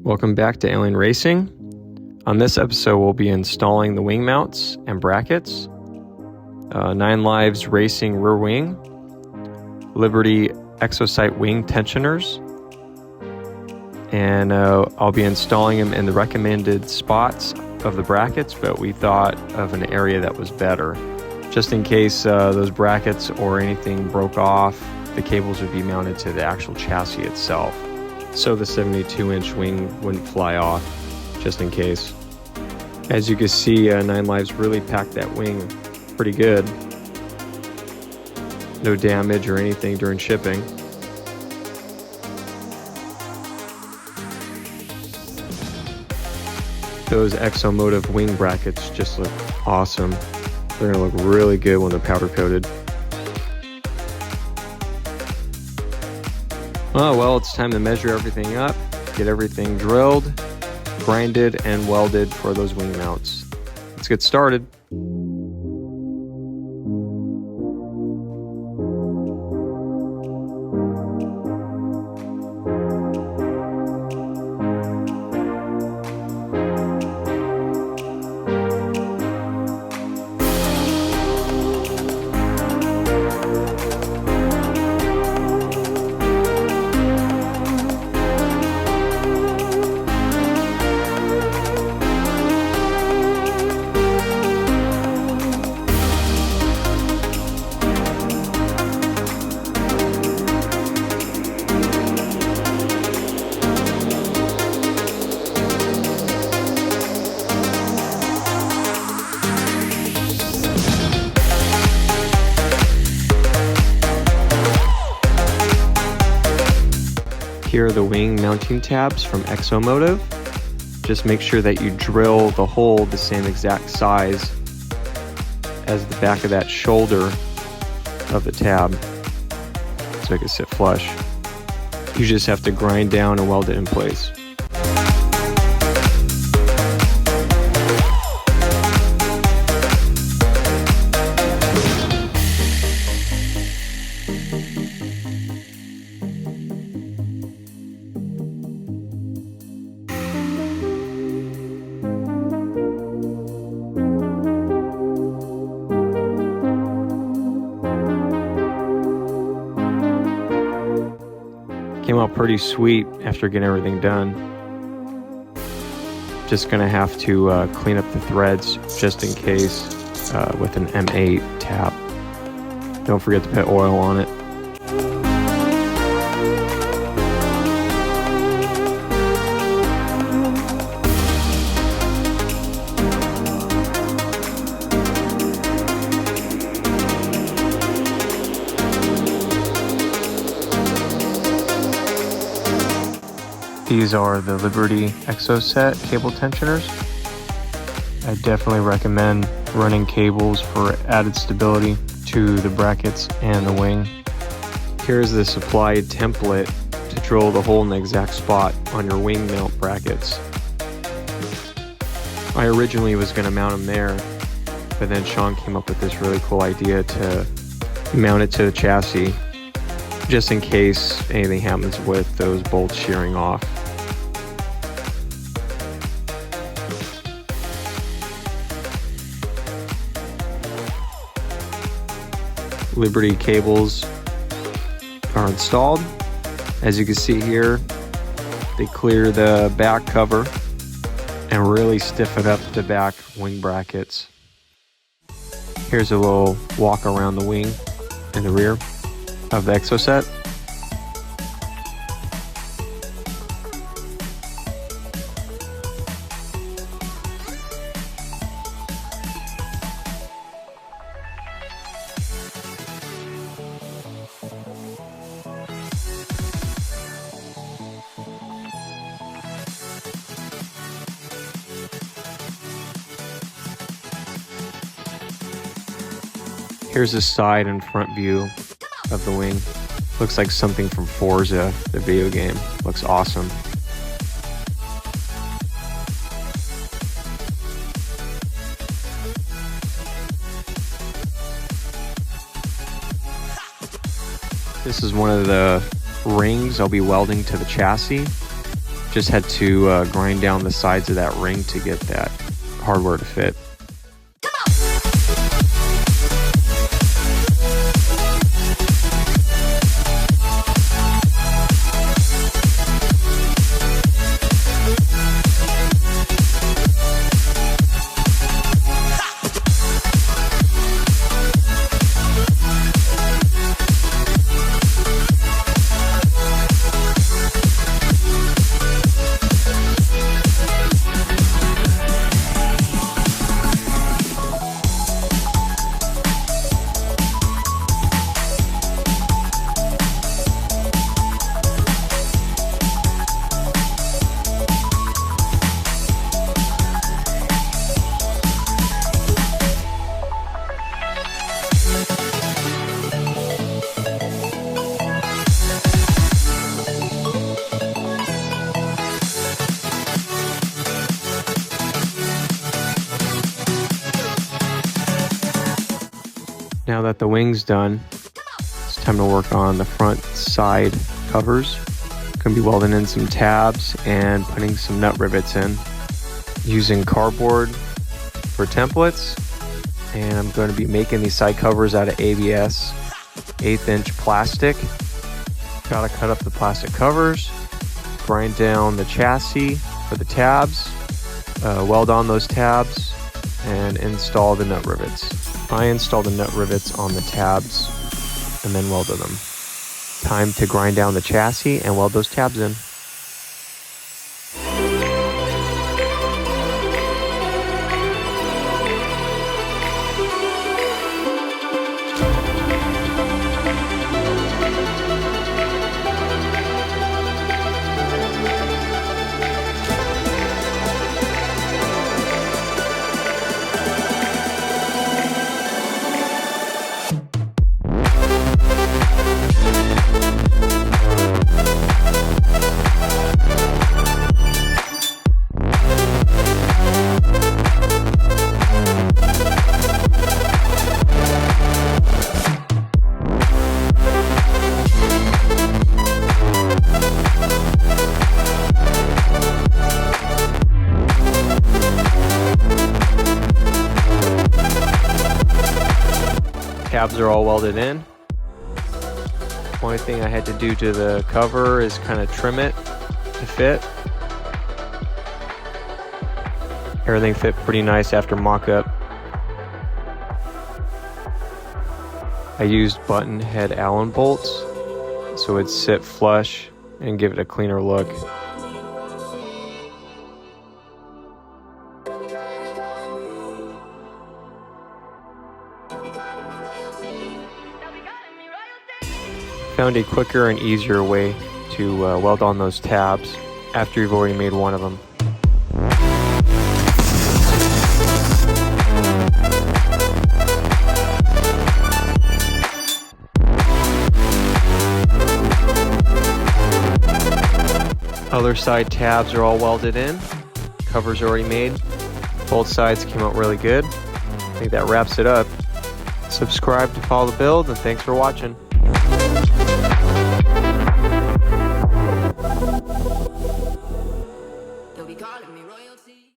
Welcome back to Alien Racing. On this episode, we'll be installing the wing mounts and brackets, 9 Lives Racing rear wing, Liberty Exocet wing tensioners, and I'll be installing them in the recommended spots of the brackets, but we thought of an area that was better. Just in case those brackets or anything broke off, the cables would be mounted to the actual chassis itself, so the 72-inch wing wouldn't fly off, just in case. As you can see, 9 Lives really packed that wing pretty good. No damage or anything during shipping. Those Exomotive wing brackets just look awesome. They're gonna look really good when they're powder coated. Oh well, it's time to measure everything up, get everything drilled, grinded, and welded for those wing mounts. Let's get started. Here are the wing mounting tabs from Exomotive. Just make sure that you drill the hole the same exact size as the back of that shoulder of the tab so it can sit flush. You just have to grind down and weld it in place. Came out pretty sweet after getting everything done. Just gonna have to clean up the threads just in case with an M8 tap. Don't forget to put oil on it. These are the Liberty Exocet cable tensioners. I definitely recommend running cables for added stability to the brackets and the wing. Here's the supplied template to drill the hole in the exact spot on your wing mount brackets. I originally was going to mount them there, but then Sean came up with this really cool idea to mount it to the chassis, just in case anything happens with those bolts shearing off. Liberty cables are installed. As you can see here, they clear the back cover and really stiffen up the back wing brackets. Here's a little walk around the wing in the rear of the Exocet. Here's the side and front view of the wing. Looks like something from Forza, the video game. Looks awesome. This is one of the rings I'll be welding to the chassis. Just had to grind down the sides of that ring to get that hardware to fit. Now that the wing's done, it's time to work on the front side covers. Gonna be welding in some tabs and putting some nut rivets in. Using cardboard for templates, and I'm going to be making these side covers out of ABS 1/8" plastic. Gotta cut up the plastic covers, grind down the chassis for the tabs, weld on those tabs, and install the nut rivets. I installed the nut rivets on the tabs and then welded them. Time to grind down the chassis and weld those tabs in. Tabs are all welded in. Only thing I had to do to the cover is kind of trim it to fit. Everything fit pretty nice after mock-up. I used button head Allen bolts so it'd sit flush and give it a cleaner look. Found a quicker and easier way to weld on those tabs after you've already made one of them. Other side tabs are all welded in. Cover's already made. Both sides came out really good. I think that wraps it up. Subscribe to follow the build, and thanks for watching.